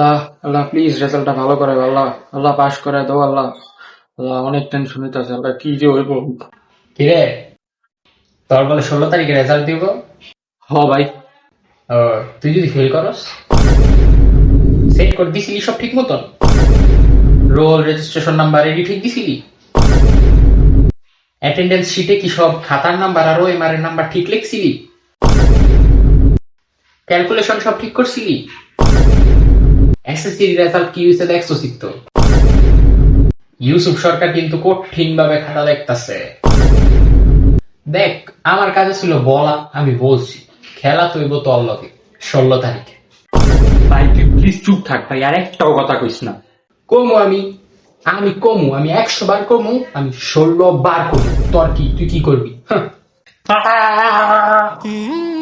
আল্লাহ আল্লাহ please রেজাল্টটা ভালো করে আল্লাহ আল্লাহ পাস করে দাও আল্লাহ আল্লাহ অনেক টেনশন হইতেছে আল্লাহ কি যে হইব। কিরে, তোর বলে 16 তারিখে রেজাল্ট দিব। হ ভাই। ও, তুই যদি ফেল করস, সেট করে দিছিলি সব ঠিক মতন? রোল, রেজিস্ট্রেশন নাম্বার এডি ঠিক দিছিলি? অ্যাটেন্ডেন্স শিটে কি সব খাতার নাম্বার আর ওএমআর এর নাম্বার ঠিক লিখছিলি? ক্যালকুলেশন সব ঠিক করছিলি? এসএসসি রেজাল্ট কি হয়েছে দেখছস তো? ইউসুফ সরকার কিন্তু কঠিন ভাবে খাতা দেখতাছে। দেখ, আমার কাছে ছিল বলা, আমি বলছি খেলা তৈব তোর লগে 16 তারিখে। ভাই তুই প্লিজ চুপ থাক ভাই, আর একটাও কথা কইস না। কমু আমি আমি কমু, আমি 100 বার কমু, আমি 16 বার কমু। তোর কি, তুই কি করবি? আহ!